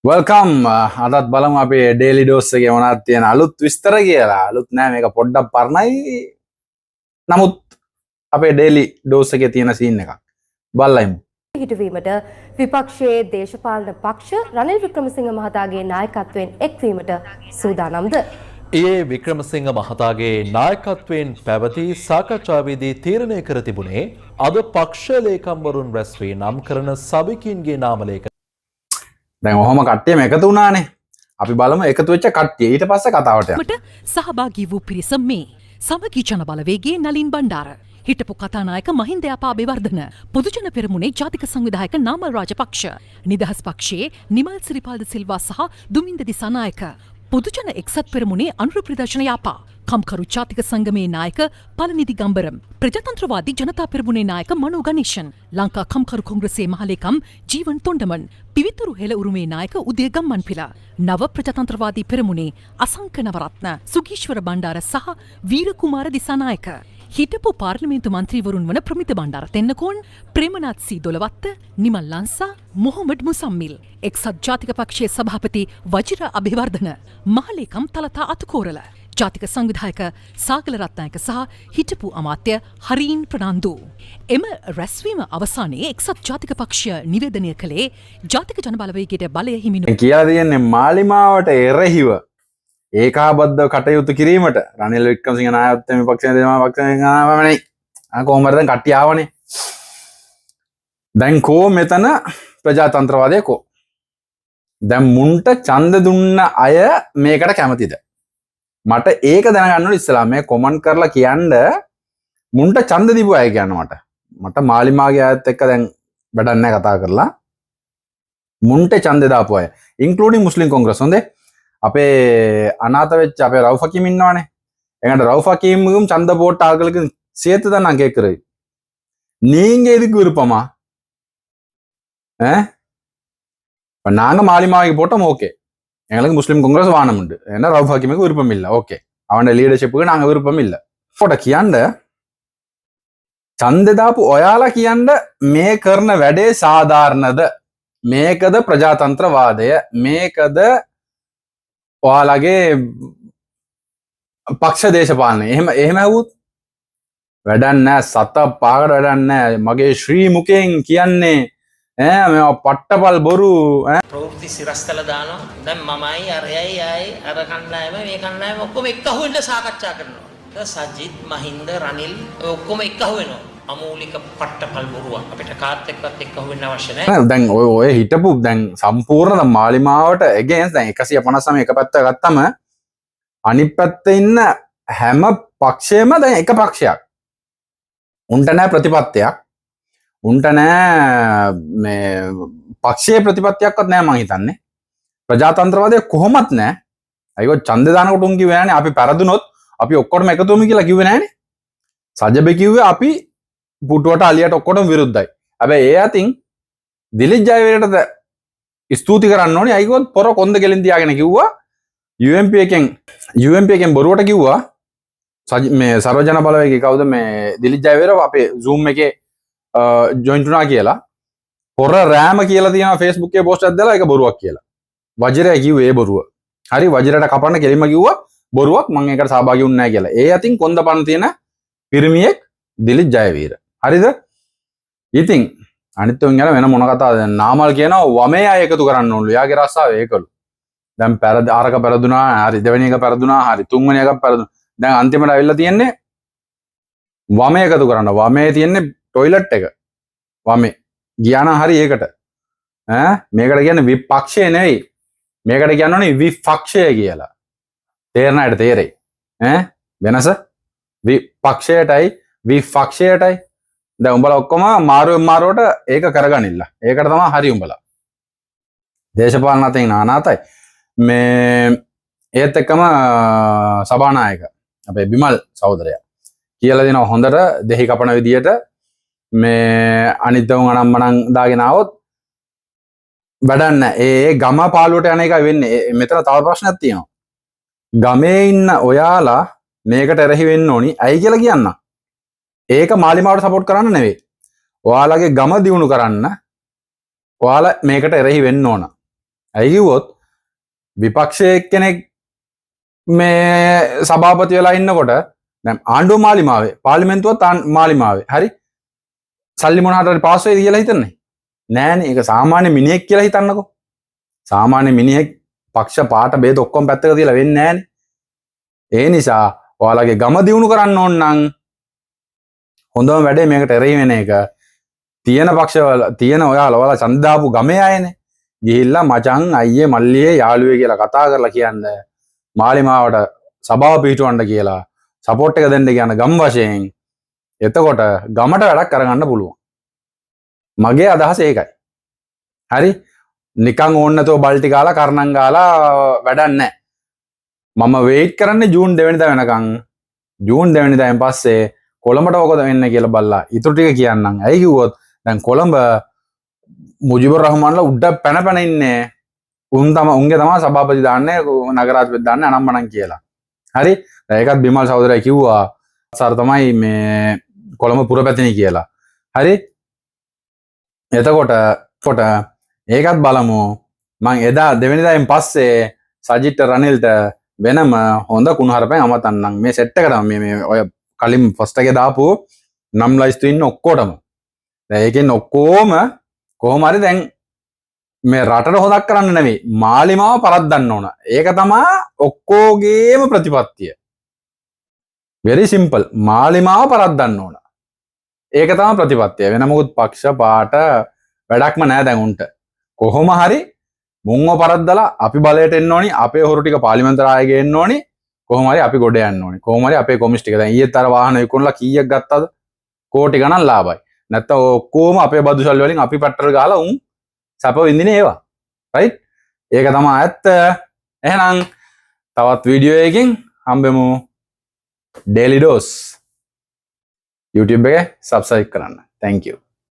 Welcome අදත් බලමු අපේ ඩේලි ඩෝස් එකේ මොනවද තියෙන අලුත් විස්තර කියලා. අලුත් නෑ මේක පොඩ්ඩක් පරණයි. නමුත් අපේ ඩේලි ඩෝස් එකේ තියෙන සීන් එකක් බලලයිමු. හිටවීමට විපක්ෂයේ දේශපාලන පක්ෂ රනිල් වික්‍රමසිංහ මහතාගේ නායකත්වයෙන් එක්වීමට සූදානම්ද? ඒ වික්‍රමසිංහ මහතාගේ නායකත්වයෙන් පැවති සාකච්ඡාවේදී තීරණය කර තිබුණේ අද පක්ෂ ලේකම්වරුන් රැස් වී නම් කරන සබිකින්ගේ නාමලේඛන. දැන් ඔහොම කට්ටියම එකතු වුණානේ. අපි බලමු එකතු වෙච්ච කට්ටිය ඊට පස්සේ කතාවට යමු. සහභාගී වූ පිරිස මේ සමගී ජන බලවේගයේ නලින් බණ්ඩාර, හිටපු කතානායක මහින්ද අබේවර්ධන, පොදුජන පෙරමුණේ ජාතික සංවිධායක නාමල් රාජපක්ෂ, නිදහස් පක්ෂයේ නිමල් සිරිපාල් ද සිල්වා සහ දුමින්ද දිසානායක, පොදුජන එක්සත් පෙරමුණේ අනුර ප්‍රදර්ශන යාපා, කම්කරු ජාතික සංගමේ නායක පළනිදි ගම්බරම්, ප්‍රජාතන්ත්‍රවාදී ජනතා පෙරමුණේ නායක මනෝ ගණේෂන්, ලංකා කම්කරු කොංග්‍රසයේ මහලේකම් ජීවන් තොණ්ඩමන්, පිවිතුරු හෙළ උරුමේ නායක උදය ගම්මන්පිල, නව ප්‍රජාතන්ත්‍රවාදී පෙරමුණේ අසංක නවරත්න, සුගීශ්වර බණ්ඩාර සහ වීරකුමාර දිසානායක, හිටපු පාර්ලිමේන්තු මන්ත්‍රීවරුන් වන ප්‍රමිත බණ්ඩාර තෙන්නකෝන්, ප්‍රේමනාත් සී දොළවත්ත, නිමල් ලංසා, මොහොමඩ් මුසම්මිල්, එක්සත් ජාතික පක්ෂයේ සභාපති වජිර අබේවර්ධන, මහලේකම් තලතා අතුකෝරල, ජාතික සංවිධායක සාගල රත්නායක සහ හිටපු අමාත්‍ය හරීන් ප්‍රනාන්දු. එම රැස්වීම අවසානයේ එක්සත් ජාතික පක්ෂය නිවේදනය කළේ ජාතික ජන බලවේගයට බලය හිමිනු කියලා තියෙන්නේ මාලිමාවට එරෙහිව ඒකාබද්ධ කටයුතු කිරීමට රනිල් වික්‍රමසිංහ නායකත්වයෙන් පක්ෂයේ දෙමාපක්ෂයෙන් කොහොමද දැන් කට්ටිය ආවනේ. දැන් කෝ මෙතන ප්‍රජාතන්ත්‍රවාදය කෝ. දැන් මුන්ට ඡන්ද දුන්න අය මේකට කැමතිද? මට ඒක දැනගන්න ඕනේ ඉස්සලා මේ කොමන්ට් කරලා කියන්න මුන්ට ඡන්ද දීපු අය කියන්න මට මාලිමාගේ අයත් එක්ක දැන් වැඩක් නැහැ කතා කරලා මුන්ට ඡන්ද දාපු අය ඉන්ක්ලූඩින් මුස්ලිම් කොංග්‍රස් හොඳේ අපේ අනාථ වෙච්ච අපේ රවුෆ් හකීම් ඉන්නවනේ එංගට රවුෆ් ஹக்கீமுக்கும் ඡන්த போட்ட ஆட்களுக்கு சேர்த்து தான் நான் கேட்கிறேன். நீங்க எதுக்கு விருப்பமா? இப்போ நாங்க மாலிமாவுக்கு போட்டோம் ஓகே, எங்களுக்கு முஸ்லிம் காங்கிரஸ் வானம் உண்டு, ஏன்னா ரவுஃப் ஹக்கீமுக்கு விருப்பம் இல்லை ஓகே, அவனோட லீடர்ஷிப்புக்கு நாங்கள் விருப்பம் இல்லை. போட்ட කියන්න ඡන්ද දාපු ඔයාලා කියන්න මේ කරන වැඩේ සාධාරණද? මේකද ප්‍රජාතන්ත්‍රවාදය? මේකද ඔයාලගේ පක්ෂ දේශපාලනය? එහෙම ඇහුවොත් වැඩක් නැහැ, සත පාකට වැඩක් නැහැ. මගේ ශ්‍රී මුකෙන් කියන්නේ මේ පට්ටපල් බොරු ප්‍රවෘත්ති සිරස්තල දානවා. දැන් මමයි අරයයි ආයි අර කණ්ඩායම මේ කණ්ඩායම ඔක්කොම එක්කහුව වෙන්න සාකච්ඡා කරනවා. සජිත් මහින්ද රනිල් ඔක්කොම එක්කහුව වෙනවා. අමූලික පට්ටපල් බොරුවක්. අපිට කාත් එක්කවත් එක්කහුව වෙන්න අවශ්‍ය නැහැ. දැන් ඔය හිටපු දැන් සම්පූර්ණ මාලිමාවට එගේන්ස් දැන් 159 එක පැත්ත ගත්තම අනිත් පැත්තේ ඉන්න හැම පක්ෂයම දැන් එක පක්ෂයක්. උන්ට නැහැ ප්‍රතිපත්තියක්. උන්ට නෑ මේ පක්ෂයේ ප්‍රතිපත්තියක්වත් නෑ මං හිතන්නේ. ප්‍රජාතන්ත්‍රවාදය කොහොමත් නෑ. අයියෝ ඡන්ද දානකොට උන් කිව්වේ නෑනේ අපි පෙරදුනොත් අපි ඔක්කොටම එකතු වෙමු කියලා කිව්වේ නෑනේ. සජබේ කිව්වේ අපි පුටුවට අලියට ඔක්කොටම විරුද්ධයි. හැබැයි ඒ අතින් දිලිත් ජයවීරට ස්තුති කරන්න ඕනේ. අයියෝ පොර කොන්ද ගෙලින් තියාගෙන කිව්වා UMP එකෙන් බොරුවට කිව්වා මේ සර්වජන බලවේගයේ කවුද මේ දිලිත් ජයවීර අපේ Zoom එකේ ජොයින්ට් වුණා කියලා පොර රෑම කියලා තියෙනවා Facebook එකේ පෝස්ට් එකක් දාලා ඒක බොරුවක් කියලා. වජිරය කිව්වේ ඒ බොරුව. හරි වජිරට කපන්න කෙලින්ම කිව්වා බොරුවක් මම ඒකට සහභාගී වුන්නේ නැහැ කියලා. ඒ අතින් කොන්දපන් තියෙන පිරිමියෙක් දිලිත් ජයවීර. හරිද? ඉතින් අනිත් උන් යන වෙන මොන කතාවද? නාමල් කියනවා වමේ අය එකතු කරන්න ඕනලු. යාගේ රස්සාව ඒකලු. දැන් ආරක පෙරදුනා, හරි දෙවෙනි එක පෙරදුනා, හරි තුන්වෙනි එකක් පෙරදුනා. දැන් අන්තිමට අවිල්ලා තියෙන්නේ වමේ එකතු කරන්න. වමේ තියෙන්නේ ටොයිලට් එක වමේ ගියාන හරි ඒකට මේකට කියන්නේ විපක්ෂය නෙවෙයි, මේකට කියන්නේ විපක්ෂය කියලා. තේරෙනවද? තේරෙයි වෙනස විපක්ෂයටයි විපක්ෂයටයි. දැන් උඹලා ඔක්කොම මාරුවට ඒක කරගනින්න. ඒකට තමයි හරි උඹලා. දේශපාලන අතින් අනාතයි. මේ ඒත් එක්කම සභානායක අපේ බිමල් සහෝදරයා කියලා දෙනවා හොඳට දෙහි කපන විදියට මේ අනිත්තුන් අනම්මනන් දාගෙන આવොත් වැඩක් නැහැ. ඒ ගම පාළුවට යන එකයි වෙන්නේ. මෙතන තව ප්‍රශ්නයක් තියෙනවා. ගමේ ඉන්න ඔයාලා මේකට එරෙහි වෙන්න ඕනි. ඇයි කියලා කියන්න. ඒක මාලිමාවට සපෝට් කරන්න නෙවෙයි. ඔයාලගේ ගම දියුණු කරන්න ඔයාලා මේකට එරෙහි වෙන්න ඕන. ඇයි කිව්වොත් විපක්ෂයේ කෙනෙක් මේ සභාපති වෙලා ඉන්නකොට දැන් ආණ්ඩුව මාලිමාවේ පාර්ලිමේන්තුවත් මාලිමාවේ හරි සල්ලි මොනකට හරි පාස් වෙයිද කියලා හිතන්නේ නෑනේ. ඒක සාමාන්‍ය මිනිහෙක් කියලා හිතන්නකෝ. සාමාන්‍ය මිනිහෙක් පක්ෂ පාට බේද ඔක්කොම පැත්තක තියලා වෙන්නේ නෑනේ. ඒ නිසා ඔයාලගේ ගම දියුණු කරන්න ඕන නම් හොඳම වැඩේ මේකට එරෙහි වෙන එක. තියෙන පක්ෂවල තියෙන ඔයාලා ඡන්ද දාපු ගමේ අයනේ ගිහිල්ලා මචං අයියේ මල්ලියේ යාළුවේ කියලා කතා කරලා කියන්නේ මාලිමාවට සභාව පිටවන්න කියලා සපෝට් එක දෙන්න කියන ගම් වශයෙන්. එතකොට ගමට වැඩක් කරගන්න පුළුවන්. මගේ අදහස ඒකයි. හරි නිකන් ඕන්න නැතුව බල්ටි කාලා කරණම් ගාලා වැඩක් නැහැ. මම වෙයිට් කරන්නේ ජූන් 2 වෙනිදා වෙනකන්. ජූන් 2 වෙනිදාන් පස්සේ කොළඹට මොකද වෙන්නේ කියලා බලලා ඊටු ටික කියන්නම්. ඇයි කිව්වොත් දැන් කොළඹ මුජිබුර් රහමාන්ලා උඩ පැන පැන ඉන්නේ. උන්ගේ තමයි සභාපති දාන්නේ නගරාධිපති දාන්නේ අනම්මනම් කියලා. හරි ඒකත් බිමල් සහෝදරයා කිව්වා සර් තමයි මේ කොළඹ පුරපැතිනි කියලා. හරි එතකොට ඒකත් බලමු. මං එදා දෙවෙනිදායෙන් පස්සේ සජිත් රනිල්ට වෙනම හොඳ කුණුහරුපෙන් අමතන්නම් මේ සෙට් එකටම මේ ඔය කලින් ෆස්ට් එකේ දාපු නම් ලයිස්තු ඉන්න ඔක්කොටම. දැන් ඒකෙන් ඔක්කොම කොහොම හරි දැන් මේ රටට හොදක් කරන්න නෙවෙයි මාලිමාව පරද්දන්න ඕන. ඒක තමයි ඔක්කොගේම ප්‍රතිපත්තිය. very simple. මාලිමාව පරද්දන්න ඕන. ඒක තමයි ප්‍රතිපත්තිය. වෙන මොකුත් පක්ෂ පාට වැඩක්ම නැහැ දැන් උන්ට. කොහොම හරි මුන්ව පරද්දලා අපි බලයට එන්න ඕනි. අපේ හොරු ටික පාර්ලිමේන්තුවට ආයෙ ගේන්න ඕනි. කොහොම හරි අපි ගොඩ යන්න ඕනි. කොහොම හරි අපේ කොමිස් ටික දැන් ඊයේත් අර වාහන විකුණලා කීයක් ගත්තද? කෝටි ගණන් ලාභයි. නැත්තම් ඔක්කොම අපේ බදු සල්ලි වලින් අපි පට්ටර ගහලා උන් සැප විඳින්නේ ඒවා. රයිට්? ඒක තමයි ඇත්ත. එහෙනම් තවත් වීඩියෝ එකකින් හම්බෙමු. Daily Dose YouTube එකේ subscribe කරන්න. Thank you.